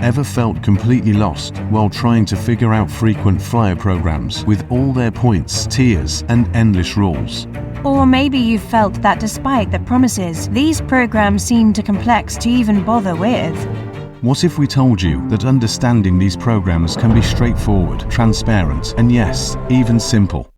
Ever felt completely lost while trying to figure out frequent flyer programs with all their points, tiers, and endless rules? Or maybe you felt that despite the promises, these programs seem too complex to even bother with. What if we told you that understanding these programs can be straightforward, transparent, and yes, even simple?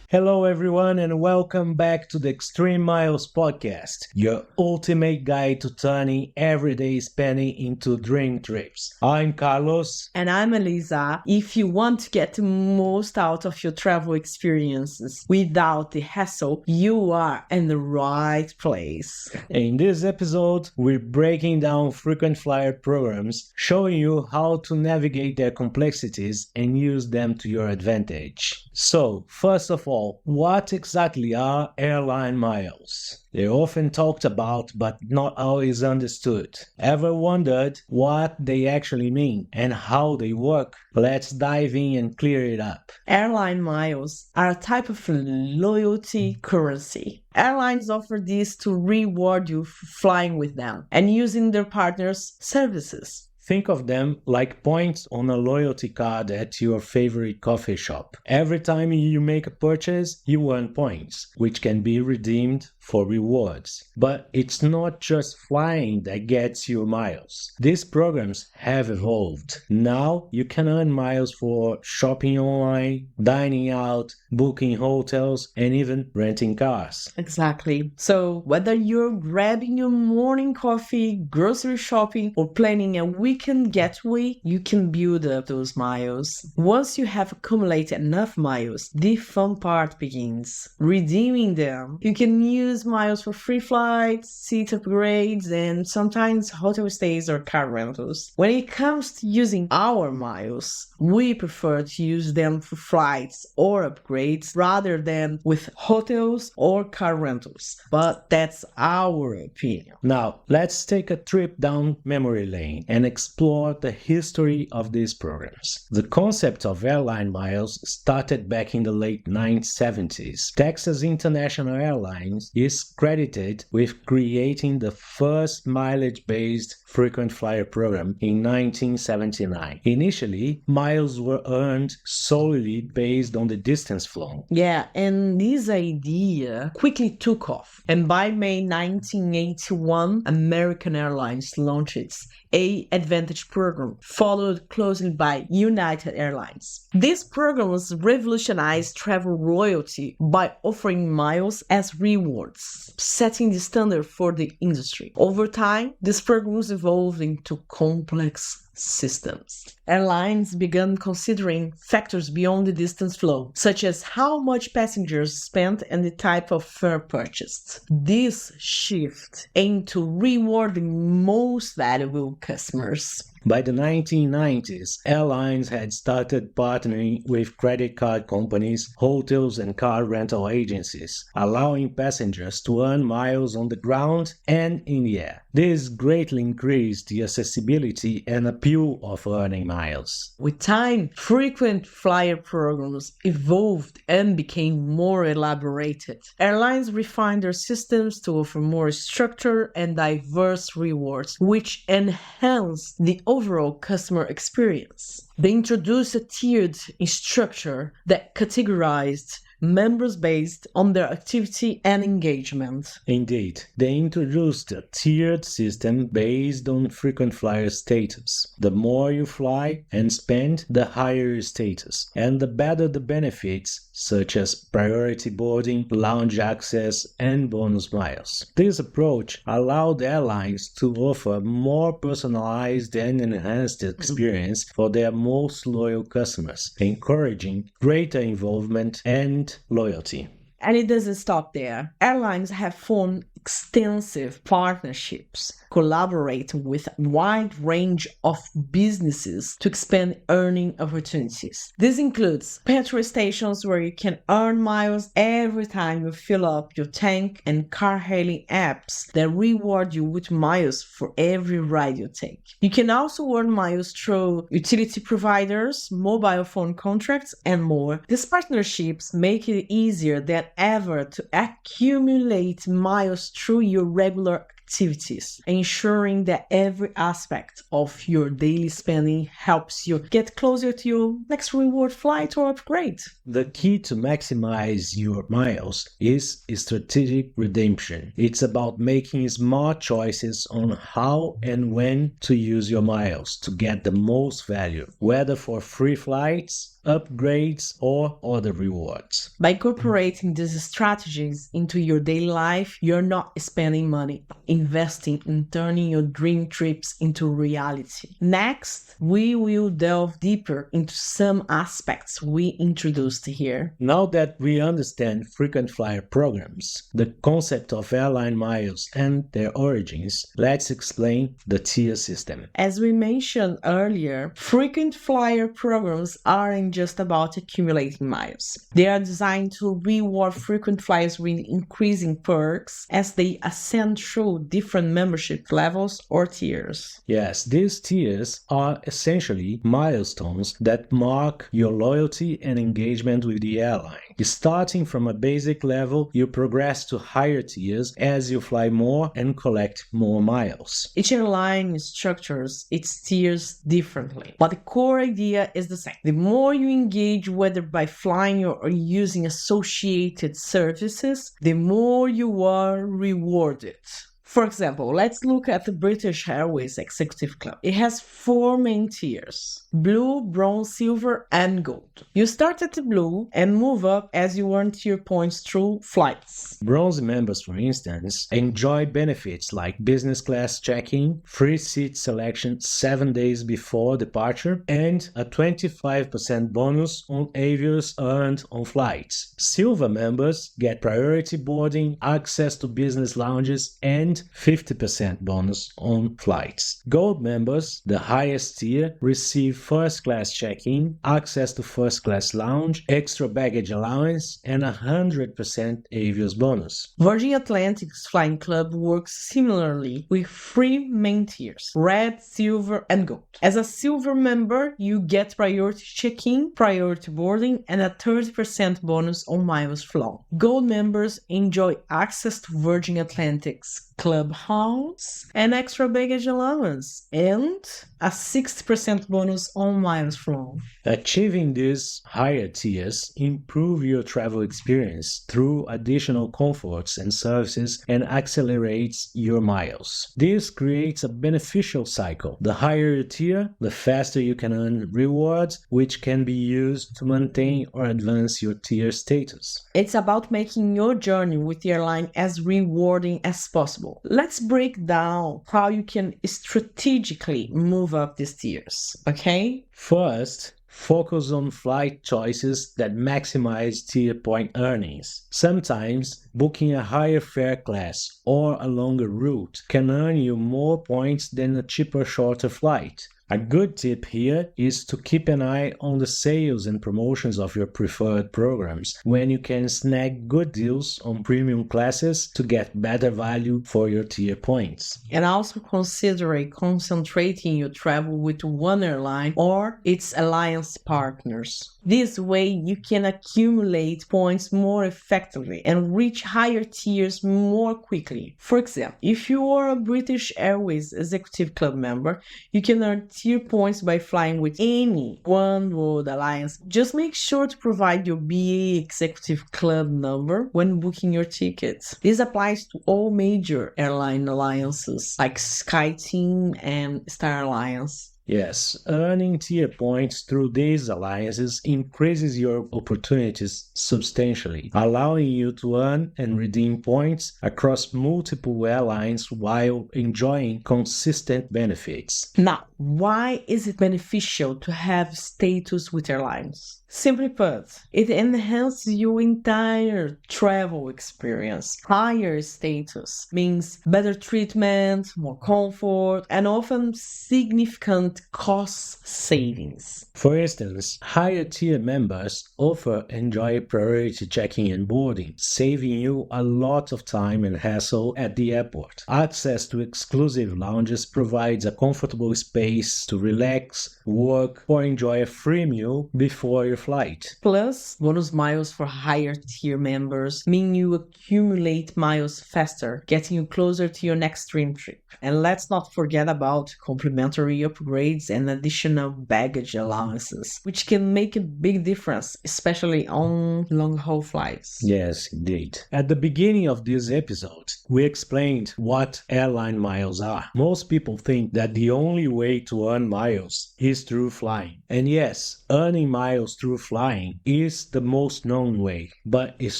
Hello everyone and welcome back to the Extreme Miles podcast, your ultimate guide to turning everyday spending into dream trips. I'm Carlos. And I'm Elisa. If you want to get the most out of your travel experiences without the hassle, you are in the right place. In this episode, we're breaking down frequent flyer programs, showing you how to navigate their complexities and use them to your advantage. So, first of all, what exactly are airline miles? They're often talked about but not always understood. Ever wondered what they actually mean and how they work? Let's dive in and clear it up. Airline miles are a type of loyalty currency. Airlines offer these to reward you for flying with them and using their partners' services. Think of them like points on a loyalty card at your favorite coffee shop. Every time you make a purchase, you earn points, which can be redeemed for rewards. But it's not just flying that gets you miles. These programs have evolved. Now you can earn miles for shopping online, dining out, booking hotels, and even renting cars. Exactly. So whether you're grabbing your morning coffee, grocery shopping, or planning a weekend getaway, you can build up those miles. Once you have accumulated enough miles, the fun part begins. Redeeming them. You can use miles for free flights, seat upgrades, and sometimes hotel stays or car rentals. When it comes to using our miles, we prefer to use them for flights or upgrades rather than with hotels or car rentals. But that's our opinion. Now, let's take a trip down memory lane and explore the history of these programs. The concept of airline miles started back in the late 1970s. Texas International Airlines is credited with creating the first mileage-based frequent flyer program in 1979. Initially, miles were earned solely based on the distance flown. Yeah, and this idea quickly took off. And by May 1981, American Airlines launched its A-Advantage program, followed closely by United Airlines. This program was revolutionized travel loyalty by offering miles as rewards, setting the standard for the industry. Over time, this program was evolved into complex systems. Airlines began considering factors beyond the distance flow, such as how much passengers spent and the type of fare purchased. This shift aimed to reward the most valuable customers. By the 1990s, airlines had started partnering with credit card companies, hotels, and car rental agencies, allowing passengers to earn miles on the ground and in the air. This greatly increased the accessibility and appeal of earning miles. With time, frequent flyer programs evolved and became more elaborated. Airlines refined their systems to offer more structured and diverse rewards, which enhanced the overall customer experience. They introduced a tiered structure that categorized members based on their activity and engagement. Indeed, they introduced a tiered system based on frequent flyer status. The more you fly and spend, the higher your status, and the better the benefits, such as priority boarding, lounge access, and bonus miles. This approach allowed airlines to offer more personalized and enhanced experience for their most loyal customers, encouraging greater involvement and loyalty. And it doesn't stop there. Airlines have formed extensive partnerships, collaborating with a wide range of businesses to expand earning opportunities. This includes petrol stations where you can earn miles every time you fill up your tank, and car-hailing apps that reward you with miles for every ride you take. You can also earn miles through utility providers, mobile phone contracts, and more. These partnerships make it easier than ever to accumulate miles through your regular activities, ensuring that every aspect of your daily spending helps you get closer to your next reward flight or upgrade. The key to maximize your miles is strategic redemption. It's about making smart choices on how and when to use your miles to get the most value, whether for free flights, upgrades, or other rewards. By incorporating these strategies into your daily life, you're not spending money, investing in turning your dream trips into reality. Next, we will delve deeper into some aspects we introduced here. Now that we understand frequent flyer programs, the concept of airline miles and their origins, let's explain the tier system. As we mentioned earlier, frequent flyer programs aren't just about accumulating miles. They are designed to reward frequent flyers with increasing perks as they ascend through different membership levels or tiers. Yes, these tiers are essentially milestones that mark your loyalty and engagement with the airline. Starting from a basic level, you progress to higher tiers as you fly more and collect more miles. Each airline structures its tiers differently, but the core idea is the same. The more you engage, whether by flying or using associated services, the more you are rewarded. For example, let's look at the British Airways Executive Club. It has 4 main tiers: Blue, Bronze, Silver, and Gold. You start at the Blue and move up as you earn tier points through flights. Bronze members, for instance, enjoy benefits like business class check-in, free seat selection 7 days before departure, and a 25% bonus on avios earned on flights. Silver members get priority boarding, access to business lounges, and 50% bonus on flights. Gold members, the highest tier, receive first class check-in, access to first class lounge, extra baggage allowance, and 100% avios bonus. Virgin Atlantic's Flying Club works similarly with 3 main tiers: Red, Silver, and Gold. As a Silver member, you get priority check-in, priority boarding, and a 30% bonus on miles flown. Gold members enjoy access to Virgin Atlantic's Clubhouse and extra baggage allowance, and a 60% bonus on miles flown. Achieving these higher tiers improve your travel experience through additional comforts and services and accelerates your miles. This creates a beneficial cycle. The higher your tier, the faster you can earn rewards, which can be used to maintain or advance your tier status. It's about making your journey with the airline as rewarding as possible. Let's break down how you can strategically move up these tiers, okay? First, focus on flight choices that maximize tier point earnings. Sometimes, booking a higher fare class or a longer route can earn you more points than a cheaper, shorter flight. A good tip here is to keep an eye on the sales and promotions of your preferred programs, when you can snag good deals on premium classes to get better value for your tier points. And also consider concentrating your travel with one airline or its alliance partners. This way you can accumulate points more effectively and reach higher tiers more quickly. For example, if you are a British Airways Executive Club member, you can earn tier points by flying with any One World Alliance. Just make sure to provide your BA Executive Club number when booking your tickets. This applies to all major airline alliances like SkyTeam and Star Alliance. Yes, earning tier points through these alliances increases your opportunities substantially, allowing you to earn and redeem points across multiple airlines while enjoying consistent benefits. Now, why is it beneficial to have status with airlines? Simply put, it enhances your entire travel experience. Higher status means better treatment, more comfort, and often significant cost savings. For instance, higher tier members often enjoy priority checking and boarding, saving you a lot of time and hassle at the airport. Access to exclusive lounges provides a comfortable space to relax, work, or enjoy a free meal before your flight. Plus, bonus miles for higher tier members mean you accumulate miles faster, getting you closer to your next dream trip. And let's not forget about complimentary upgrades and additional baggage allowances, which can make a big difference, especially on long-haul flights. Yes, indeed. At the beginning of this episode, we explained what airline miles are. Most people think that the only way to earn miles is through flying. And yes, earning miles through flying is the most known way, but it's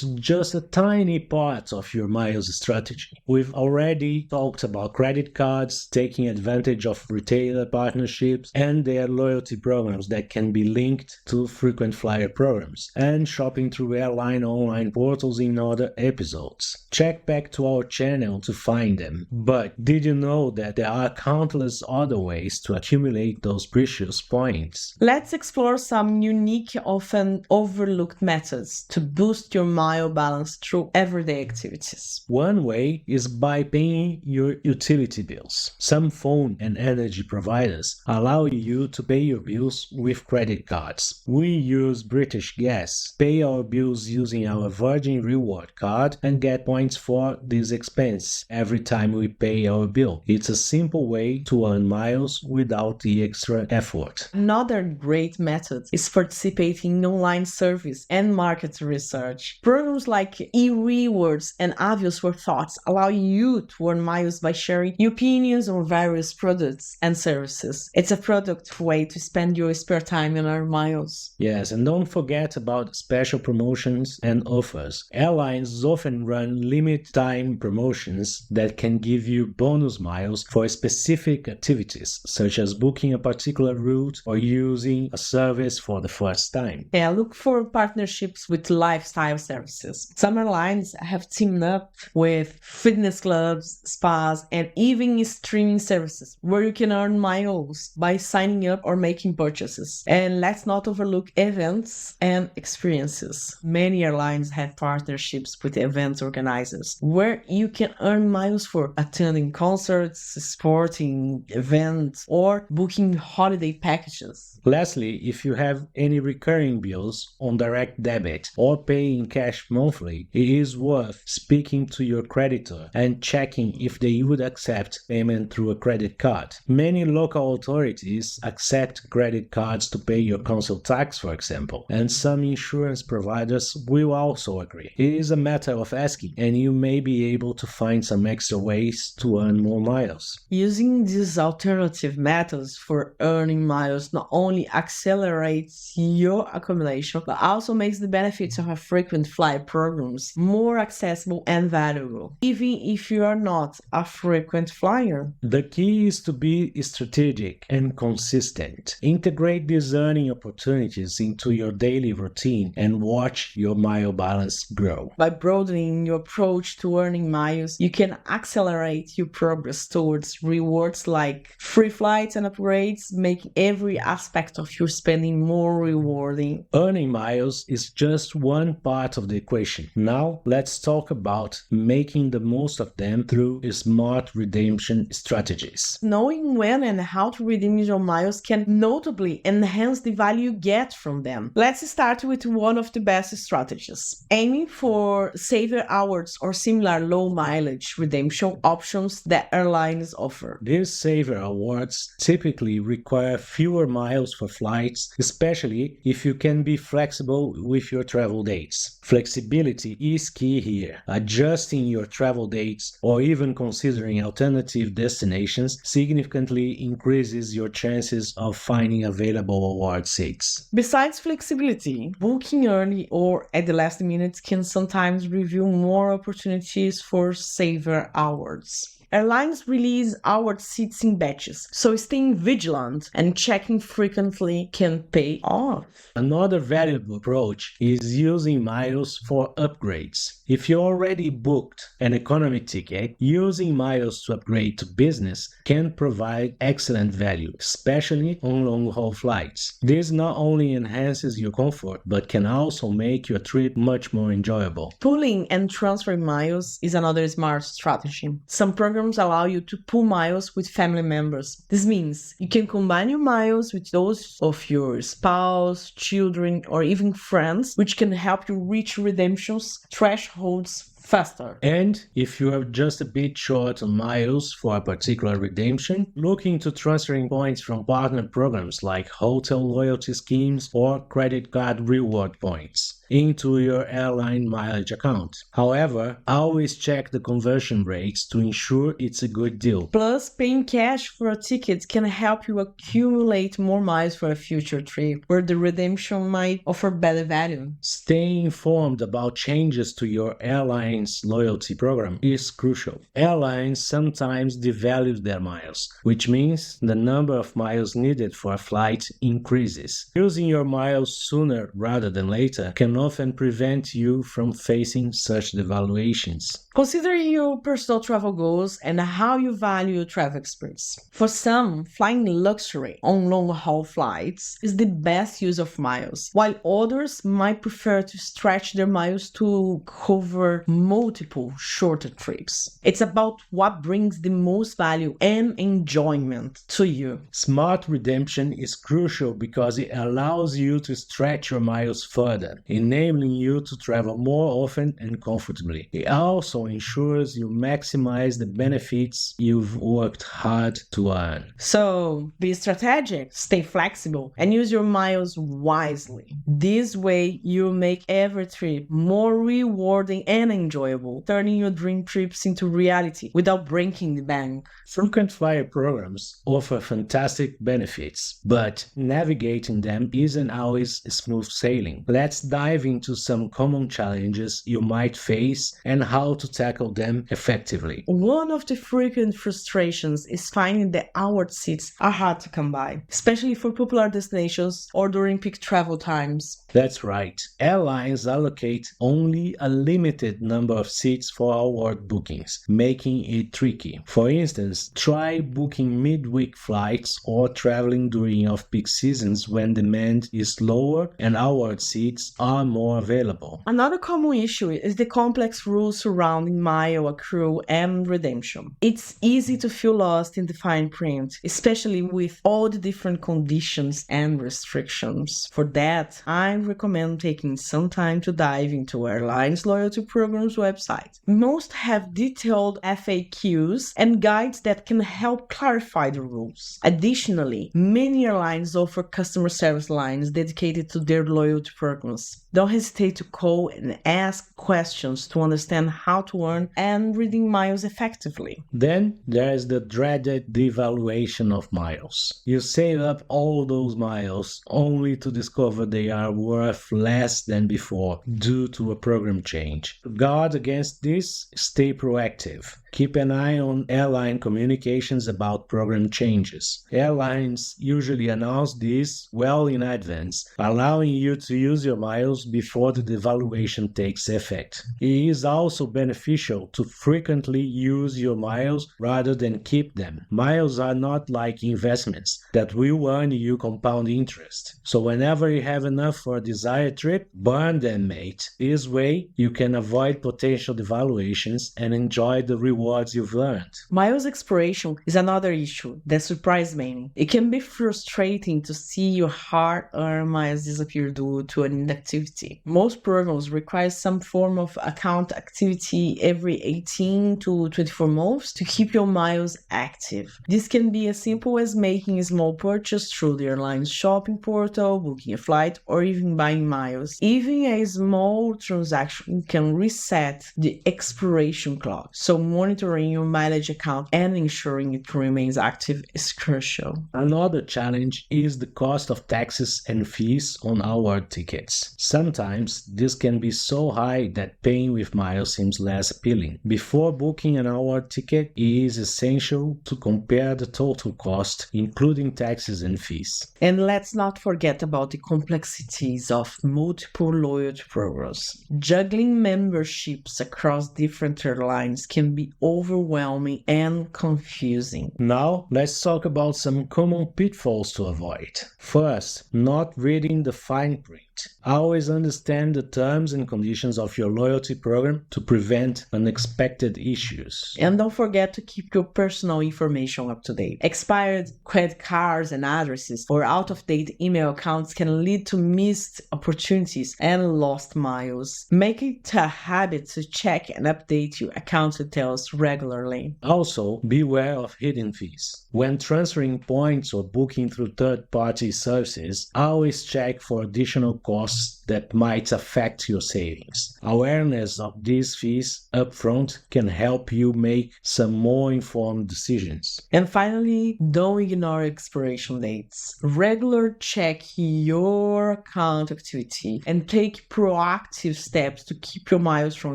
just a tiny part of your miles strategy. We've already talked about credit cards, taking advantage of retailer partnerships, and their loyalty programs that can be linked to frequent flyer programs, and shopping through airline online portals in other episodes. Check back to our channel to find them. But did you know that there are countless other ways to accumulate those precious points? Let's explore some unique, often overlooked methods to boost your mile balance through everyday activities. One way is by paying your utility bills. Some phone and energy providers allow you to pay your bills with credit cards. We use British Gas, pay our bills using our Virgin Reward card, and get points for this expense every time we pay our bill. It's a simple way to earn miles without the extra effort. Another great method is participating in online surveys and market research. Programs like e-rewards and Avios for Thoughts allow you to earn miles by sharing your opinions on various products and services. It's a productive way to spend your spare time and earn miles. Yes, and don't forget about special promotions and offers. Airlines often run limit time promotions that can give you bonus miles for specific activities, such as booking a particular route or using a service for the first time. Yeah, look for partnerships with lifestyle services. Some airlines have teamed up with fitness clubs, spas, and even streaming services where you can earn miles by signing up or making purchases. And let's not overlook events and experiences. Many airlines have partnerships with events organizers where you can earn miles for attending concerts, sporting events, or booking holiday packages. Lastly, if you have any recurring bills on direct debit or paying cash monthly, it is worth speaking to your creditor and checking if they would accept payment through a credit card. Many local authorities accept credit cards to pay your council tax, for example, and some insurance providers will also agree. It is a matter of asking, and you may be able to find some extra ways to earn more miles. Using these alternative methods for earning miles not only accelerates your accumulation, but also makes the benefits of a frequent flyer programs more accessible and valuable, even if you are not a frequent flyer. The key is to be strategic and consistent. Integrate these earning opportunities into your daily routine and watch your mile balance grow. By broadening your approach to earning miles, you can accelerate your progress towards rewards like free flights and upgrades, making every aspect of your spending more rewarding. Earning miles is just one part of the equation. Now, let's talk about making the most of them through smart redemption strategies. Knowing when and how to redeem your miles can notably enhance the value you get from them. Let's start with one of the best strategies. Aiming for saver hours or similar low mileage redemption options that airlines offer. These saver awards typically require fewer miles for flights, especially if you can be flexible with your travel dates. Flexibility is key here. Adjusting your travel dates or even considering alternative destinations significantly increases your chances of finding available award seats. Besides flexibility, booking early or at the last minute can sometimes reveal more opportunities for saver hours. Airlines release award seats in batches, so staying vigilant and checking frequently can pay off. Another valuable approach is using miles for upgrades. If you already booked an economy ticket, using miles to upgrade to business can provide excellent value, especially on long-haul flights. This not only enhances your comfort, but can also make your trip much more enjoyable. Pooling and transferring miles is another smart strategy. Some programs allow you to pool miles with family members. This means you can combine your miles with those of your spouse, children, or even friends, which can help you reach redemption's thresholds faster. And if you are just a bit short on miles for a particular redemption, look into transferring points from partner programs like hotel loyalty schemes or credit card reward points into your airline mileage account. However, always check the conversion rates to ensure it's a good deal. Plus, paying cash for a ticket can help you accumulate more miles for a future trip where the redemption might offer better value. Staying informed about changes to your airline's loyalty program is crucial. Airlines sometimes devalue their miles, which means the number of miles needed for a flight increases. Using your miles sooner rather than later can often prevent you from facing such devaluations. Consider your personal travel goals and how you value travel experience. For some, flying luxury on long-haul flights is the best use of miles, while others might prefer to stretch their miles to cover multiple shorter trips. It's about what brings the most value and enjoyment to you. Smart redemption is crucial because it allows you to stretch your miles further, enabling you to travel more often and comfortably. It also ensures you maximize the benefits you've worked hard to earn. So, be strategic, stay flexible, and use your miles wisely. This way, you'll make every trip more rewarding and enjoyable, turning your dream trips into reality without breaking the bank. Frequent flyer programs offer fantastic benefits, but navigating them isn't always smooth sailing. Let's dive into some common challenges you might face and how to tackle them effectively. One of the frequent frustrations is finding that award seats are hard to come by, especially for popular destinations or during peak travel times. That's right. Airlines allocate only a limited number of seats for award bookings, making it tricky. For instance, try booking midweek flights or traveling during off-peak seasons when demand is lower and award seats are more available. Another common issue is the complex rules surrounding mile accrual and redemption. It's easy to feel lost in the fine print, especially with all the different conditions and restrictions. For that, I recommend taking some time to dive into Airline's loyalty program's website. Most have detailed FAQs and guides that can help clarify the rules. Additionally, many airlines offer customer service lines dedicated to their loyalty programs. Don't hesitate to call and ask questions to understand how to earn and redeem miles effectively. Then there is the dreaded devaluation of miles. You save up all those miles only to discover they are worth less than before due to a program change. To guard against this, stay proactive. Keep an eye on airline communications about program changes. Airlines usually announce this well in advance, allowing you to use your miles before the devaluation takes effect. It is also beneficial to frequently use your miles rather than keep them. Miles are not like investments that will earn you compound interest. So whenever you have enough for a desired trip, burn them, mate. This way, you can avoid potential devaluations and enjoy the rewards you've earned. Miles expiration is another issue that surprised many. It can be frustrating to see your hard-earned miles disappear due to an inactivity. Most programs require some form of account activity every 18 to 24 months to keep your miles active. This can be as simple as making a small purchase through the airline's shopping portal, booking a flight, or even buying miles. Even a small transaction can reset the expiration clock, so monitoring your mileage account and ensuring it remains active is crucial. Another challenge is the cost of taxes and fees on our tickets. Sometimes this can be so high that paying with miles seems less appealing. Before booking an hour ticket, it is essential to compare the total cost, including taxes and fees. And let's not forget about the complexities of multiple loyalty programs. Juggling memberships across different airlines can be overwhelming and confusing. Now, let's talk about some common pitfalls to avoid. First, not reading the fine print. Always understand the terms and conditions of your loyalty program to prevent unexpected issues. And don't forget to keep your personal information up to date. Expired credit cards and addresses or out-of-date email accounts can lead to missed opportunities and lost miles. Make it a habit to check and update your account details regularly. Also, beware of hidden fees. When transferring points or booking through third-party services, always check for additional costs that might affect your savings. Awareness of these fees upfront can help you make some more informed decisions. And finally, don't ignore expiration dates. Regular check your account activity and take proactive steps to keep your miles from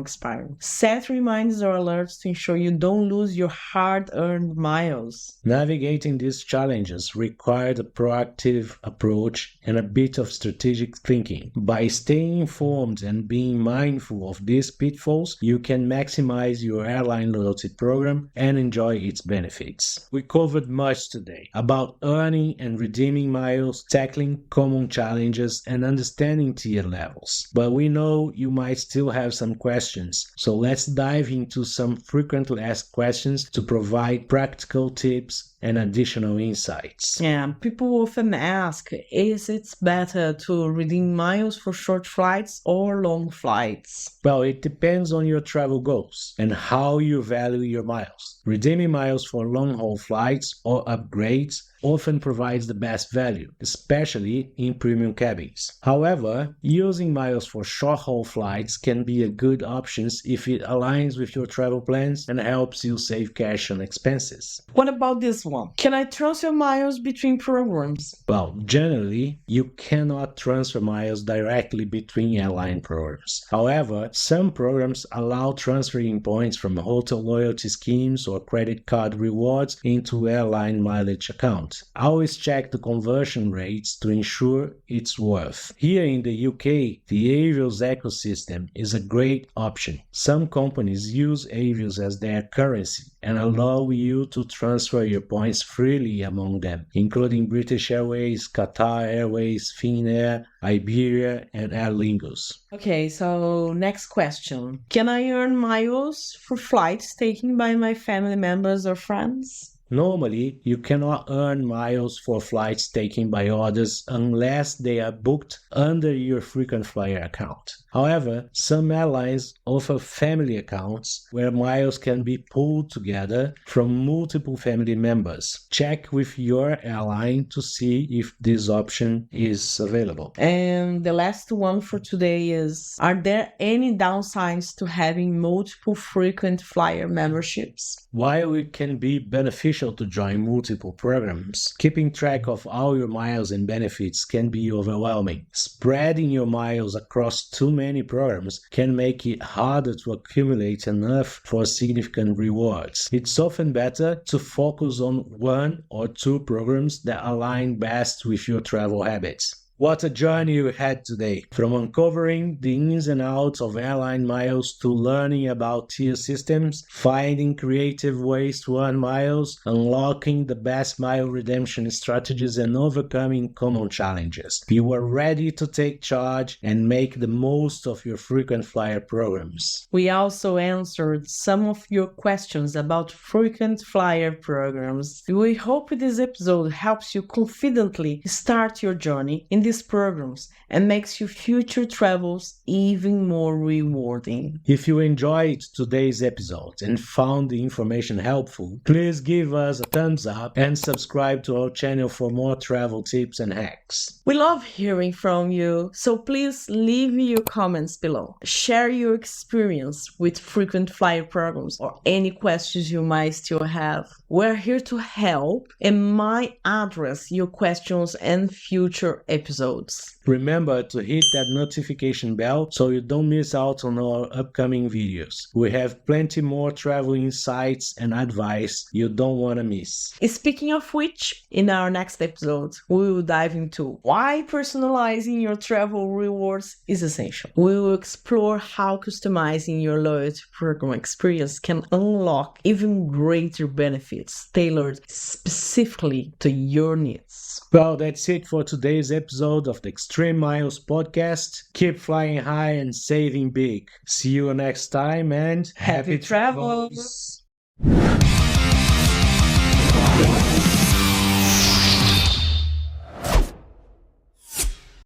expiring. Set reminders or alerts to ensure you don't lose your hard-earned miles. Navigating these challenges required a proactive approach and a bit of strategic thinking. By staying informed and being mindful of these pitfalls, you can maximize your airline loyalty program and enjoy its benefits. We covered much today about earning and redeeming miles, tackling common challenges, and understanding tier levels. But we know you might still have some questions, so let's dive into some frequently asked questions to provide practical tips and additional insights. Yeah, people often ask, is it better to redeem miles for short flights or long flights? Well, it depends on your travel goals and how you value your miles. Redeeming miles for long-haul flights or upgrades often provides the best value, especially in premium cabins. However, using miles for short-haul flights can be a good option if it aligns with your travel plans and helps you save cash on expenses. What about this one? Can I transfer miles between programs? Well, generally, you cannot transfer miles directly between airline programs. However, some programs allow transferring points from hotel loyalty schemes or credit card rewards into airline mileage accounts. Always check the conversion rates to ensure it's worth. Here in the UK, the Avios ecosystem is a great option. Some companies use Avios as their currency and allow you to transfer your points freely among them, including British Airways, Qatar Airways, Finnair, Iberia, and Aer Lingus. Okay, so next question. Can I earn miles for flights taken by my family members or friends? Normally, you cannot earn miles for flights taken by others unless they are booked under your frequent flyer account. However, some airlines offer family accounts where miles can be pooled together from multiple family members. Check with your airline to see if this option is available. And the last one for today is, are there any downsides to having multiple frequent flyer memberships? While it can be beneficial to join multiple programs, keeping track of all your miles and benefits can be overwhelming. Spreading your miles across too many programs can make it harder to accumulate enough for significant rewards. It's often better to focus on one or two programs that align best with your travel habits. What a journey we had today, from uncovering the ins and outs of airline miles to learning about tier systems, finding creative ways to earn miles, unlocking the best mile redemption strategies, and overcoming common challenges. You are ready to take charge and make the most of your frequent flyer programs. We also answered some of your questions about frequent flyer programs. We hope this episode helps you confidently start your journey in this these programs and makes your future travels even more rewarding. If you enjoyed today's episode and found the information helpful, please give us a thumbs up and subscribe to our channel for more travel tips and hacks. We love hearing from you, so please leave your comments below. Share your experience with frequent flyer programs or any questions you might still have. We're here to help and might address your questions in future episodes. Remember to hit that notification bell so you don't miss out on our upcoming videos. We have plenty more travel insights and advice you don't want to miss. Speaking of which, in our next episode, we will dive into why personalizing your travel rewards is essential. We will explore how customizing your loyalty program experience can unlock even greater benefits tailored specifically to your needs. Well, that's it for today's episode of the Extreme Miles podcast. Keep flying high and saving big. See you next time and Happy travels!